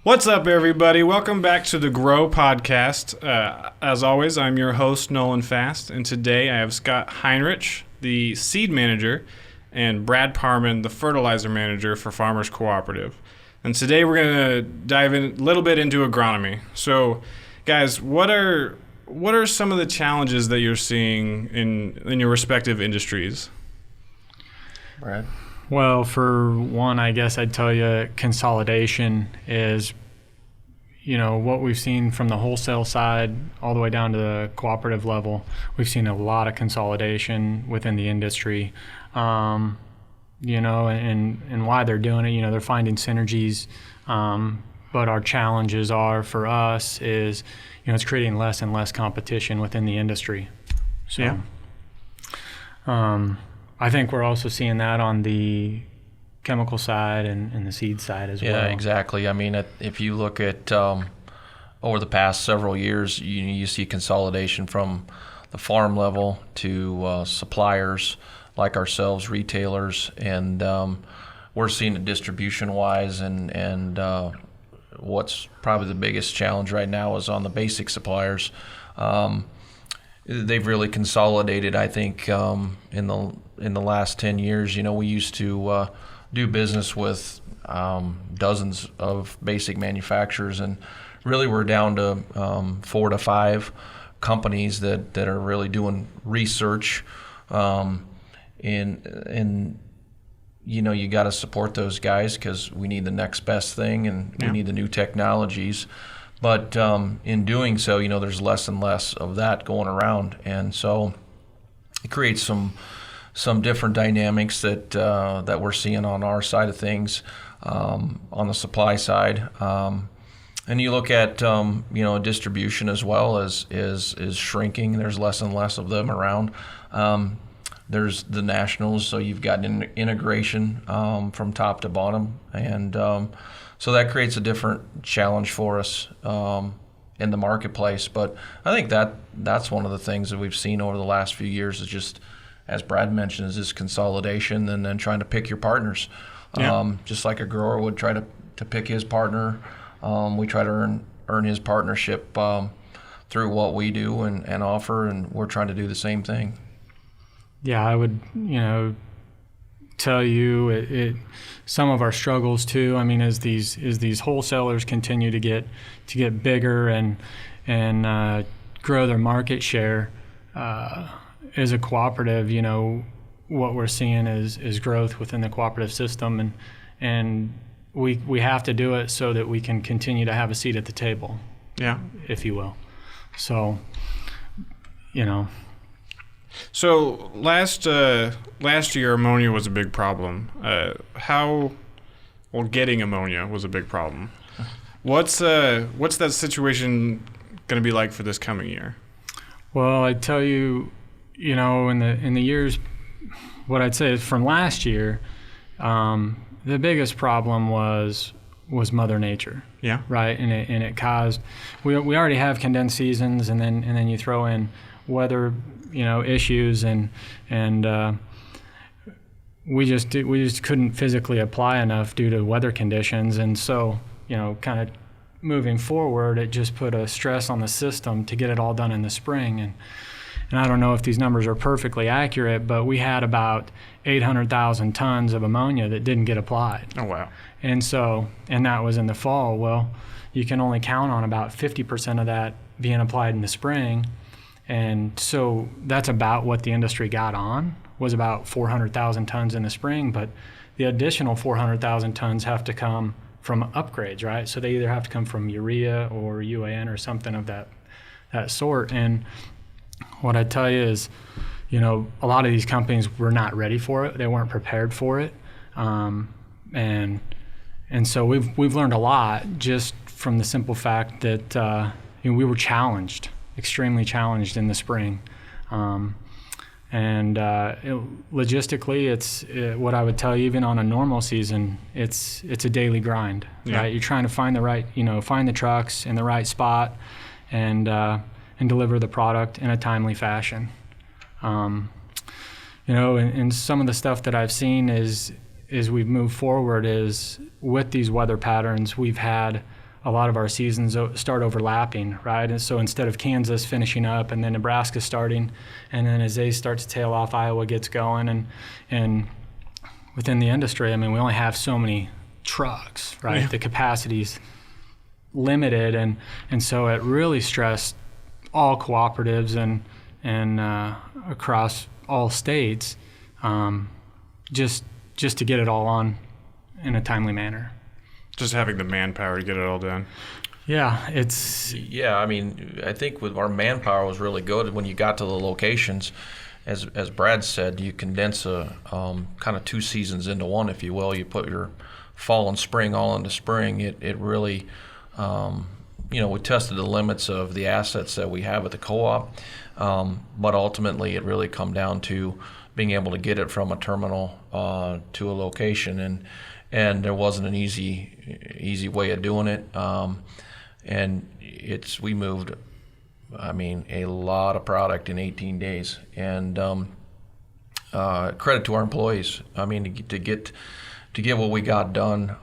What's up, everybody? Welcome back to the Grow Podcast. As always, I'm your host, Nolan Fast, and today I have Scott Heinrich, the Seed Manager, and Brad Parman, the Fertilizer Manager for Farmers Cooperative. And today we're going to dive in a little bit into agronomy. So, guys, what are some of the challenges that you're seeing in your respective industries? Brad? Well, for one, I guess I'd tell you consolidation is, what we've seen from the wholesale side all the way down to the cooperative level. We've seen a lot of consolidation within the industry, and why they're doing it, they're finding synergies. But our challenges are for us is, it's creating less and less competition within the industry. So, yeah. I think we're also seeing that on the chemical side and the seed side as well. Yeah, exactly. I mean, if you look at over the past several years, you see consolidation from the farm level to suppliers like ourselves, retailers, and we're seeing it distribution-wise. And what's probably the biggest challenge right now is on the basic suppliers. They've really consolidated, I think, in the last 10 years. We used to do business with dozens of basic manufacturers, and really we're down to 4 to 5 companies that are really doing research. You got to support those guys because we need the next best thing, and we need the new technologies. But in doing so, there's less and less of that going around, and so it creates some different dynamics that we're seeing on our side of things, on the supply side. And you look at distribution as well is shrinking. There's less and less of them around. There's the nationals, so you've got integration from top to bottom, and so that creates a different challenge for us in the marketplace. But I think that's one of the things that we've seen over the last few years is just, as Brad mentioned, is this consolidation and then trying to pick your partners. Just like a grower would try to pick his partner, we try to earn his partnership through what we do and offer, and we're trying to do the same thing. Yeah, I would, tell you it some of our struggles too. I mean, as these wholesalers continue to get bigger and grow their market share, as a cooperative, what we're seeing is growth within the cooperative system, and we have to do it so that we can continue to have a seat at the table. Yeah, if you will. So, So last year, ammonia was a big problem. Getting ammonia was a big problem. What's that situation going to be like for this coming year? Well, I tell you, in the years, what I'd say is from last year, the biggest problem was Mother Nature. Yeah. Right, and it caused. We already have condensed seasons, and then you throw in weather, issues, and we just couldn't physically apply enough due to weather conditions, and so kind of moving forward, it just put a stress on the system to get it all done in the spring, and I don't know if these numbers are perfectly accurate, but we had about 800,000 tons of ammonia that didn't get applied. Oh wow! And that was in the fall. Well, you can only count on about 50% of that being applied in the spring. And so that's about what the industry got on, was about 400,000 tons in the spring, but the additional 400,000 tons have to come from upgrades, right? So they either have to come from urea or UAN or something of that sort. And what I tell you is, a lot of these companies were not ready for it. They weren't prepared for it. And so we've learned a lot just from the simple fact that we were challenged. Extremely challenged in the spring, logistically, it's what I would tell you. Even on a normal season, it's a daily grind. Yeah. Right? You're trying to find find the trucks in the right spot, and deliver the product in a timely fashion. And some of the stuff that I've seen is we've moved forward is with these weather patterns. We've had a lot of our seasons start overlapping, right? And so instead of Kansas finishing up and then Nebraska starting, and then as they start to tail off, Iowa gets going, and within the industry, I mean, we only have so many trucks, right? Yeah. The capacity's limited, and so it really stressed all cooperatives and across all states, just to get it all on in a timely manner. Just having the manpower to get it all done. Yeah, it's... Yeah, I mean, I think with our manpower was really good when you got to the locations. As Brad said, you condense kind of 2 seasons into one, if you will. You put your fall and spring all into spring. It really, we tested the limits of the assets that we have at the co-op, but ultimately it really come down to being able to get it from a terminal to a location, and there wasn't an easy way of doing it, and we moved, I mean, a lot of product in 18 days, and credit to our employees. I mean, to get what we got done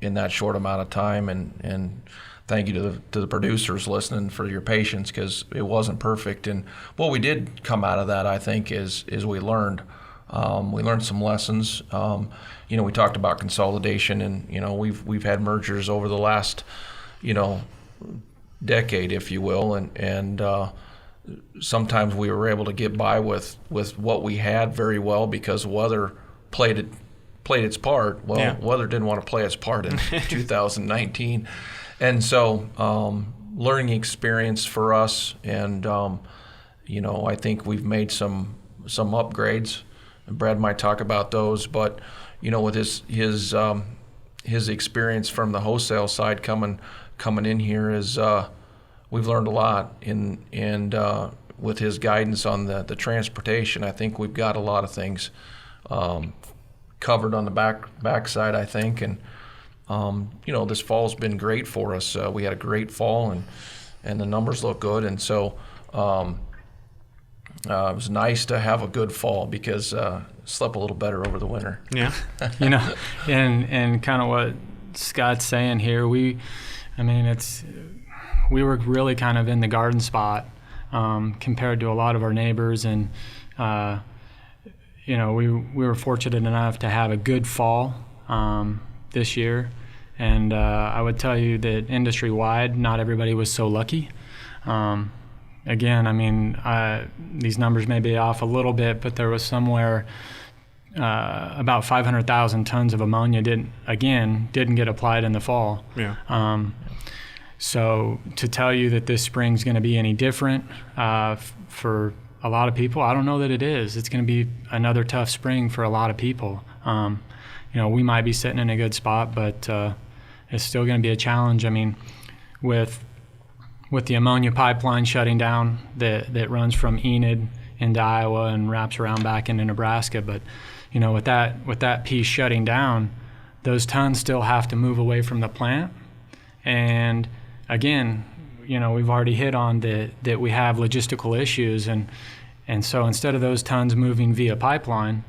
in that short amount of time, and thank you to the producers listening for your patience, because it wasn't perfect. And what we did come out of that, I think, is we learned. We learned some lessons. We talked about consolidation, and we've had mergers over the last decade, if you will, and sometimes we were able to get by with what we had very well because weather played its part. Well, yeah. Weather didn't want to play its part in 2019, and so learning experience for us, and I think we've made some upgrades. And Brad might talk about those, but with his experience from the wholesale side coming in here is we've learned a lot, and with his guidance on the transportation, I think we've got a lot of things covered on the backside, I think, and this fall's been great for us. We had a great fall, and the numbers look good, and so it was nice to have a good fall because slept a little better over the winter. Yeah. And kind of what Scott's saying here, we were really kind of in the garden spot compared to a lot of our neighbors, and we were fortunate enough to have a good fall this year, and I would tell you that industry-wide, not everybody was so lucky. Again, I mean, these numbers may be off a little bit, but there was somewhere about 500,000 tons of ammonia didn't get applied in the fall. Yeah. So to tell you that this spring's going to be any different for a lot of people, I don't know that it is. It's going to be another tough spring for a lot of people. We might be sitting in a good spot, but it's still going to be a challenge. I mean, with the ammonia pipeline shutting down that runs from Enid into Iowa and wraps around back into Nebraska, but with that piece shutting down, those tons still have to move away from the plant. And again, we've already hit on that we have logistical issues, and so instead of those tons moving via pipeline,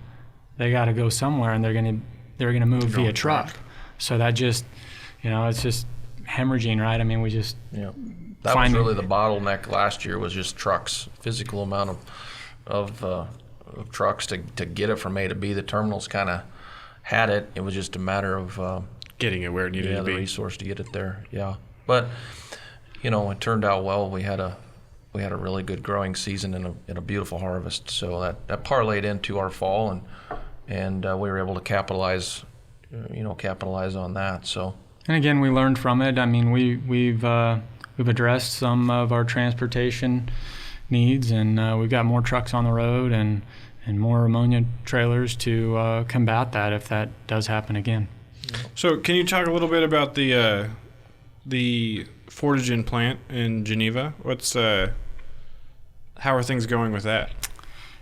they got to go somewhere, and they're gonna move via truck. So that just it's just hemorrhaging, right? I mean, we just that was really the bottleneck last year, was just trucks, physical amount of trucks to get it from A to B. The terminals kind of had it. It was just a matter of getting it where it needed to be. The resource to get it there. Yeah, but it turned out well. We had a really good growing season and a beautiful harvest. So that parlayed into our fall, and we were able to capitalize on that. So. And again, we learned from it. I mean, we've addressed some of our transportation needs, and we've got more trucks on the road and more ammonia trailers to combat that if that does happen again. So can you talk a little bit about the Foraging plant in Geneva? How are things going with that?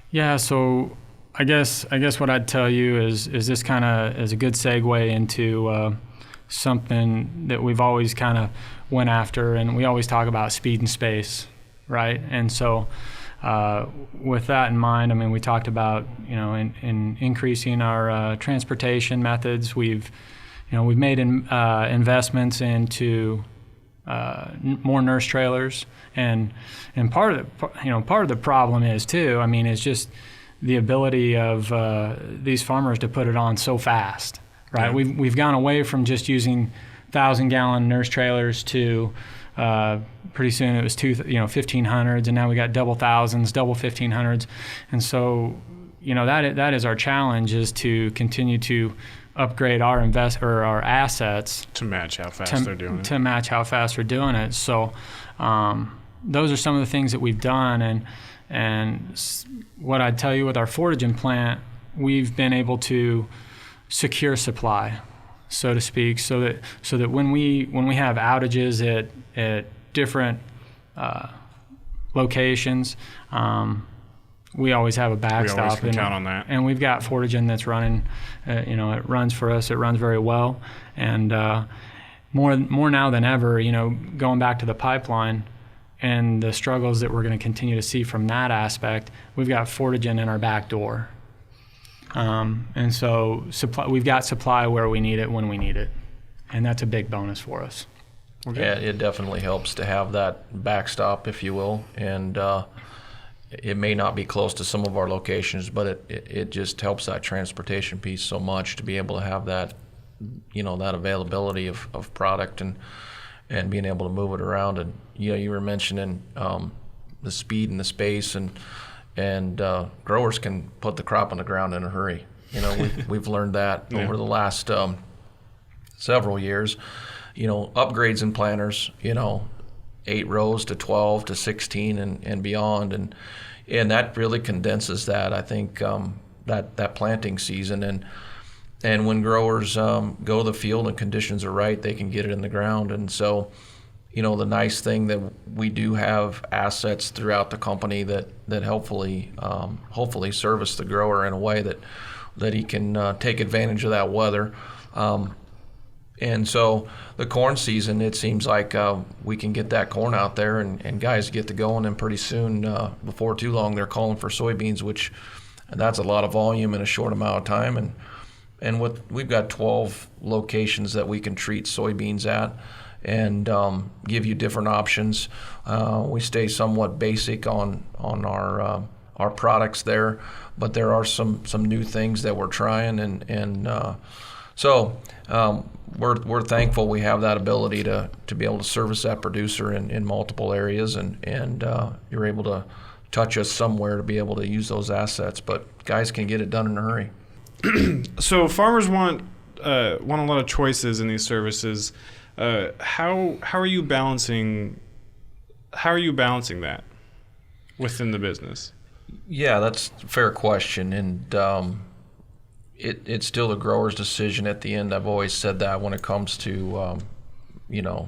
Yeah, so I guess what I'd tell you is this kind of is a good segue into something that we've always kind of went after, and we always talk about speed and space, right? And so with that in mind, I mean, we talked about in increasing our transportation methods. We've we've made investments into more nurse trailers, and part of the problem is too. I mean, it's just the ability of these farmers to put it on so fast, right? Yeah. We've gone away from just using 1,000-gallon nurse trailers to pretty soon it was 1,500s, and now we got double thousands, double 1,500s, and so that is our challenge, is to continue to upgrade our assets to match how fast they're doing it. To match how fast we're doing it. So those are some of the things that we've done, and what I'd tell you with our foraging plant, we've been able to secure supply, so to speak, so that when we have outages at different locations, we always have a backstop. We always can count on that. And we've got foraging that's running. It runs for us. It runs very well, and more now than ever. Going back to the pipeline and the struggles that we're going to continue to see from that aspect, we've got foraging in our back door, and so we've got supply where we need it when we need it, and that's a big bonus for us. Okay. Yeah, it definitely helps to have that backstop, if you will, and it may not be close to some of our locations, but it just helps that transportation piece so much to be able to have that, that availability of product and being able to move it around. And you were mentioning the speed and the space, and growers can put the crop on the ground in a hurry. We've learned that over the last several years. Upgrades in planters, 8 rows to 12 to 16 and beyond, and that really condenses that, I think, that planting season, and when growers go to the field and conditions are right, they can get it in the ground. And so the nice thing that we do have assets throughout the company that hopefully service the grower in a way that he can take advantage of that weather. And so the corn season, it seems like we can get that corn out there and guys get to going, and pretty soon, before too long, they're calling for soybeans, and that's a lot of volume in a short amount of time. And we've got 12 locations that we can treat soybeans at and give you different options. We stay somewhat basic on our products there, but there are some new things that we're trying, so we're thankful we have that ability to be able to service that producer in multiple areas, and you're able to touch us somewhere to be able to use those assets. But guys can get it done in a hurry. So farmers want a lot of choices in these services. How are you balancing that within the business? Yeah, that's a fair question, and it's still the grower's decision at the end. I've always said that when it comes to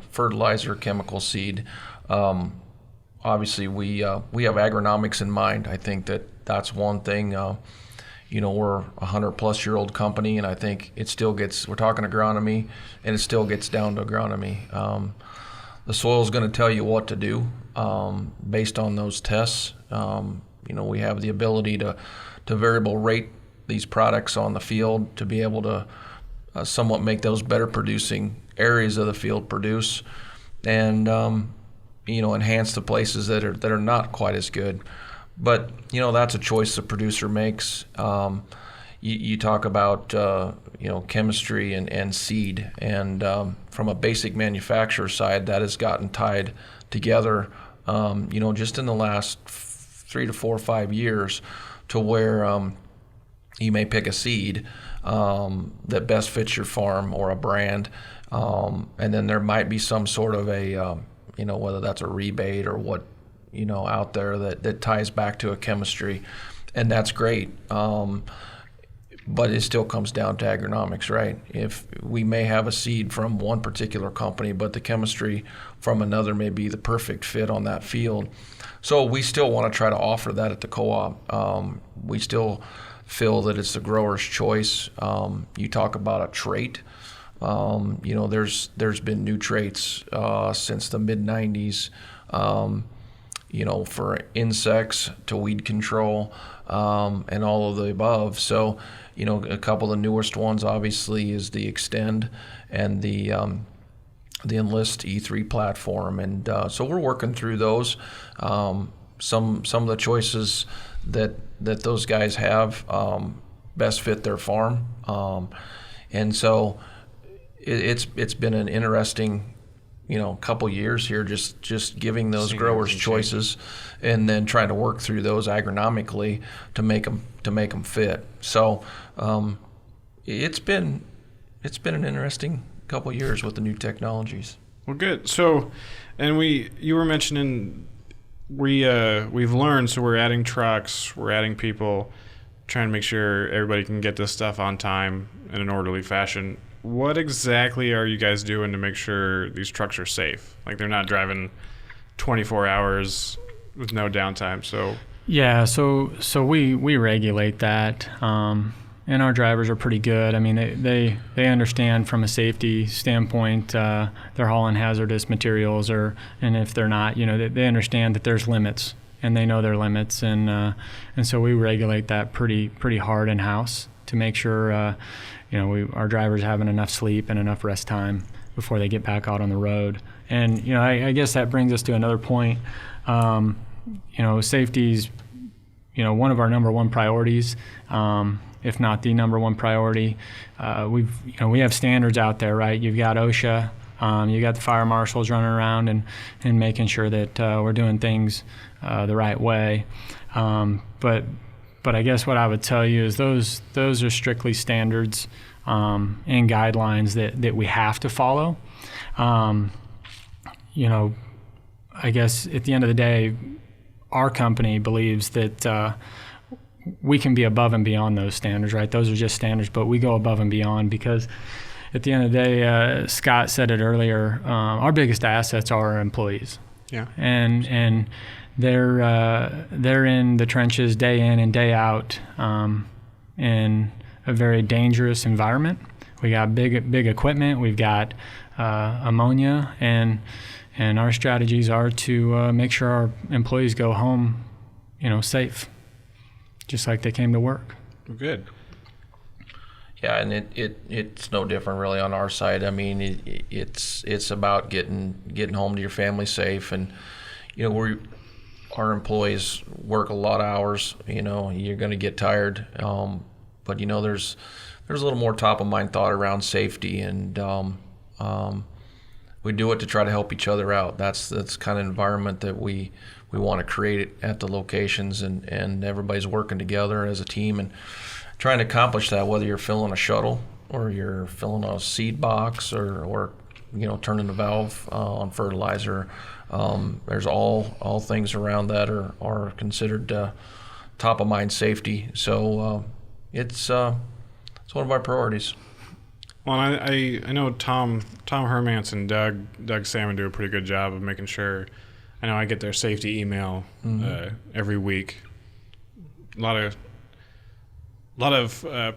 fertilizer, chemical seed. Obviously, we have agronomics in mind. I think that's one thing. We're a 100-plus-year-old company, and I think it still gets. We're talking agronomy, and it still gets down to agronomy. The soil is going to tell you what to do based on those tests. We have the ability to variable rate these products on the field to be able to somewhat make those better producing areas of the field produce, and enhance the places that are not quite as good. But that's a choice the producer makes. You talk about chemistry and seed, and from a basic manufacturer side, that has gotten tied together just in the last 3 to 4 or 5 years, to where you may pick a seed that best fits your farm or a brand, and then there might be some sort of a whether that's a rebate or what out there that ties back to a chemistry, and that's great. But it still comes down to agronomics, right? If we may have a seed from one particular company, but the chemistry from another may be the perfect fit on that field. So we still want to try to offer that at the co-op. We still feel that it's the grower's choice. You talk about a trait. There's been new traits since the mid-'90s. for insects to weed control, and all of the above. So, a couple of the newest ones obviously is the Extend and the Enlist E3 platform, and so we're working through those. Some of the choices that those guys have best fit their farm, and so it's been an interesting couple years here, just giving those growers choices, and then trying to work through those agronomically to make them fit. So it's been an interesting couple years with the new technologies. Well, good. So, and you were mentioning we've learned, so we're adding trucks, we're adding people, trying to make sure everybody can get this stuff on time in an orderly fashion. What exactly are you guys doing to make sure these trucks are safe? Like they're not driving 24 hours with no downtime. So yeah, so we regulate that, and our drivers are pretty good. I mean, they understand from a safety standpoint. They're hauling hazardous materials, and if they're not, they understand that there's limits, and they know their limits, and so we regulate that pretty hard in house to make sure our drivers having enough sleep and enough rest time before they get back out on the road. And I guess that brings us to another point. Safety's one of our number one priorities, if not the number one priority. We have standards out there, right? You've got OSHA, you got the fire marshals running around and making sure that we're doing things the right way. But I guess what I would tell you is those are strictly standards and guidelines that we have to follow. I guess at the end of the day, our company believes that we can be above and beyond those standards, right? Those are just standards, but we go above and beyond because at the end of the day, Scott said it earlier, our biggest assets are our employees. Yeah. And they're in the trenches day in and day out in a very dangerous environment. We got big equipment. We've got ammonia, and our strategies are to make sure our employees go home, safe, just like they came to work. Good. Yeah, and it's no different really on our side. I mean, it's about getting home to your family safe, and our employees work a lot of hours. You're going to get tired, but there's a little more top of mind thought around safety, and we do it to try to help each other out. That's kind of environment that we want to create at the locations, and everybody's working together as a team and trying to accomplish that, whether you're filling a shuttle or you're filling a seed box or turning the valve on fertilizer. There's all things around that are considered top of mind safety. So it's one of our priorities. Well, I know Tom Hermance and Doug Salmon do a pretty good job of making sure. I know I get their safety email every week. A lot of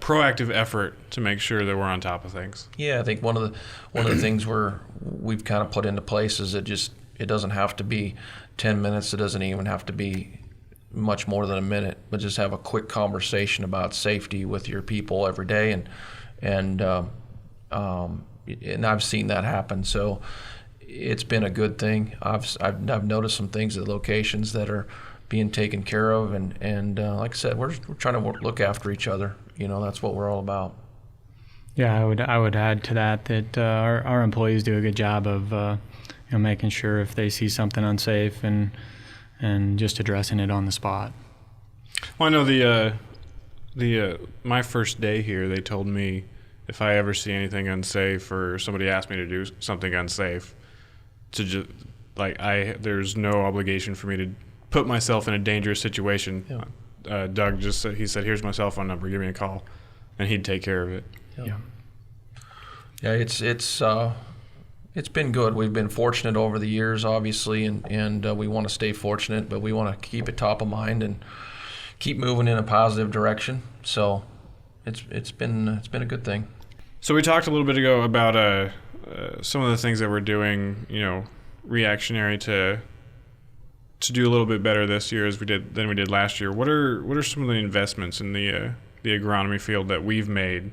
proactive effort to make sure that we're on top of things. Yeah, I think one of the things we've kind of put into place is it doesn't have to be 10 minutes. It doesn't even have to be much more than a minute, but just have a quick conversation about safety with your people every day, and I've seen that happen. So it's been a good thing. I've noticed some things at locations that are being taken care of, and like I said, we're trying to look after each other. That's what we're all about. Yeah, I would add to that our employees do a good job of making sure if they see something unsafe and just addressing it on the spot. Well, I know my first day here, they told me if I ever see anything unsafe or somebody asked me to do something unsafe, to just there's no obligation for me to put myself in a dangerous situation. Yeah. Doug just said, here's my cell phone number, give me a call, and he'd take care of it. Yeah, it's been good. We've been fortunate over the years, obviously, and we want to stay fortunate, but we want to keep it top of mind and keep moving in a positive direction. So it's been a good thing. So we talked a little bit ago about some of the things that we're doing, reactionary to to do a little bit better this year than we did last year. What are some of the investments in the agronomy field that we've made,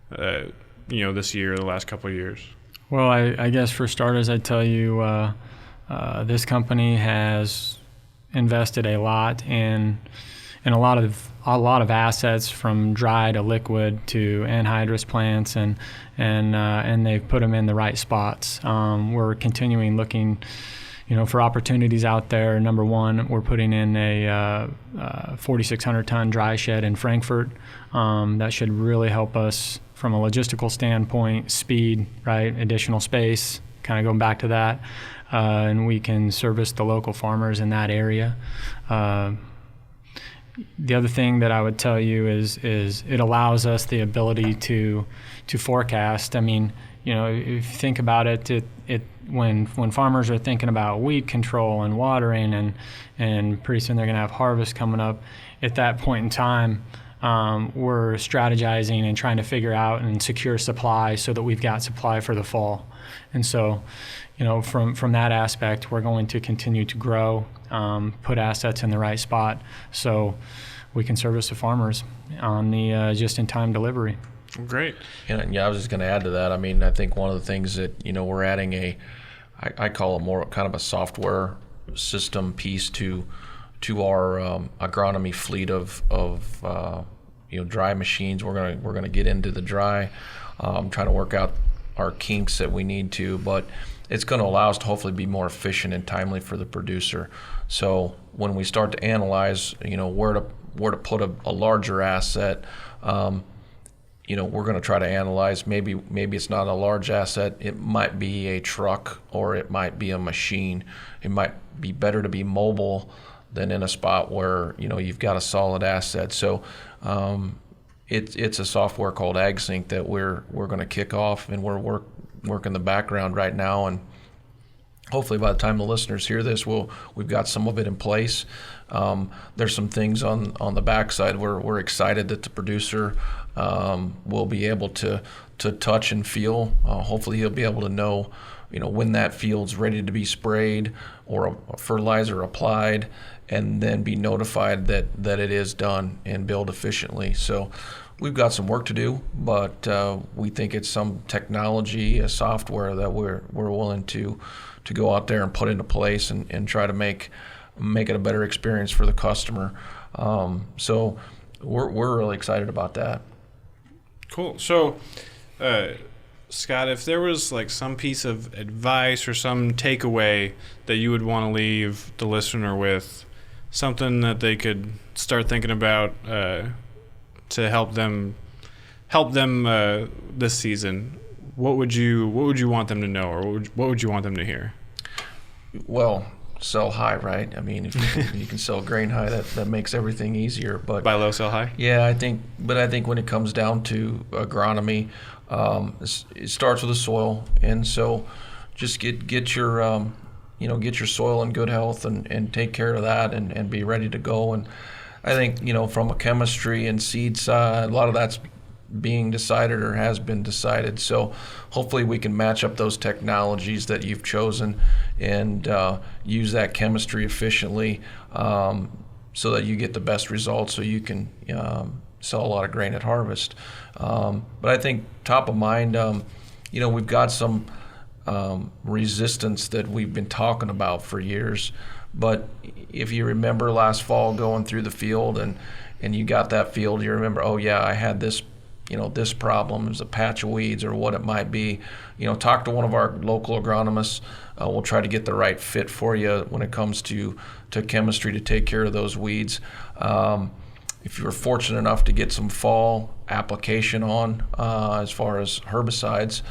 this year, the last couple of years? Well, I guess for starters, I'd tell you this company has invested a lot in a lot of assets, from dry to liquid to anhydrous plants, and they've put them in the right spots. We're continuing looking, for opportunities out there. Number one, we're putting in a 4,600 ton dry shed in Frankfurt. That should really help us from a logistical standpoint, speed, right? Additional space, kind of going back to that. And we can service the local farmers in that area. The other thing that I would tell you is it allows us the ability to forecast. I mean, if you think about it, when farmers are thinking about weed control and watering, and pretty soon they're going to have harvest coming up, at that point in time, we're strategizing and trying to figure out and secure supply so that we've got supply for the fall. And so, from that aspect, we're going to continue to grow, put assets in the right spot so we can service the farmers on the just-in-time delivery. Great. And I was just going to add to that. I mean, I think one of the things that, we're adding I call it more kind of a software system piece to our agronomy fleet of dry machines. We're gonna get into the dry, trying to work out our kinks that we need to, but it's going to allow us to hopefully be more efficient and timely for the producer. So when we start to analyze, where to put a larger asset, we're going to try to analyze maybe it's not a large asset. It might be a truck, or it might be a machine. It might be better to be mobile than in a spot where you've got a solid asset. So it's a software called AgSync that we're going to kick off, and we're working the background right now, and hopefully by the time the listeners hear this, we've got some of it in place. There's some things on the backside. We're excited that the producer will be able to touch and feel. Hopefully he'll be able to know, when that field's ready to be sprayed or a fertilizer applied, and then be notified that it is done and build efficiently. So we've got some work to do, but we think it's some technology, a software that we're willing to go out there and put into place and try to make it a better experience for the customer. So we're really excited about that. Cool. So, Scott, if there was like some piece of advice or some takeaway that you would want to leave the listener with, something that they could start thinking about to help them this season, what would you want them to know, or what would you want them to hear? Well, sell high, right? I mean, if you can sell grain high, that makes everything easier. But buy low, sell high. Yeah, I think when it comes down to agronomy, it starts with the soil, and so just get your get your soil in good health and take care of that and be ready to go. And I think from a chemistry and seed side, a lot of that's being decided or has been decided. So hopefully we can match up those technologies that you've chosen and use that chemistry efficiently so that you get the best results, so you can sell a lot of grain at harvest. But I think top of mind, we've got some resistance that we've been talking about for years. But if you remember last fall going through the field and you got that field, you remember, oh yeah, I had this this problem, there's a patch of weeds or what it might be. Talk to one of our local agronomists. We'll try to get the right fit for you when it comes to chemistry to take care of those weeds. If you're fortunate enough to get some fall application on as far as herbicides,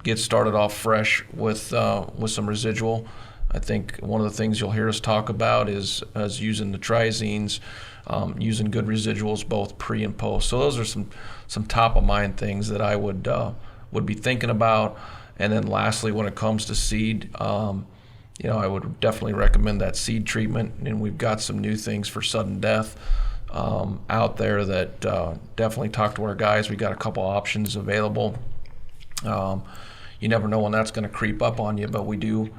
get started off fresh with some residual. I think one of the things you'll hear us talk about is using the triazines, using good residuals both pre and post. So those are some top of mind things that I would be thinking about. And then lastly, when it comes to seed, I would definitely recommend that seed treatment. And we've got some new things for sudden death out there that definitely talk to our guys. We got a couple options available. You never know when that's going to creep up on you, but we do.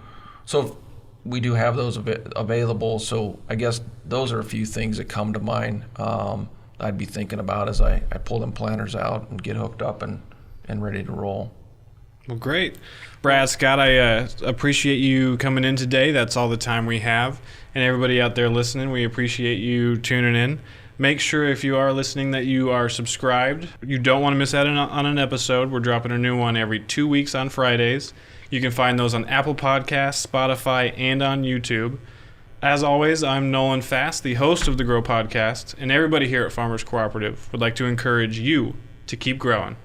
So we do have those available. So I guess those are a few things that come to mind. I'd be thinking about as I pull them planters out and get hooked up and ready to roll. Well, great. Brad, Scott, I appreciate you coming in today. That's all the time we have. And everybody out there listening, we appreciate you tuning in. Make sure if you are listening that you are subscribed. You don't want to miss out on an episode. We're dropping a new one every 2 weeks on Fridays. You can find those on Apple Podcasts, Spotify, and on YouTube. As always, I'm Nolan Fast, the host of the Grow Podcast, and everybody here at Farmers Cooperative would like to encourage you to keep growing.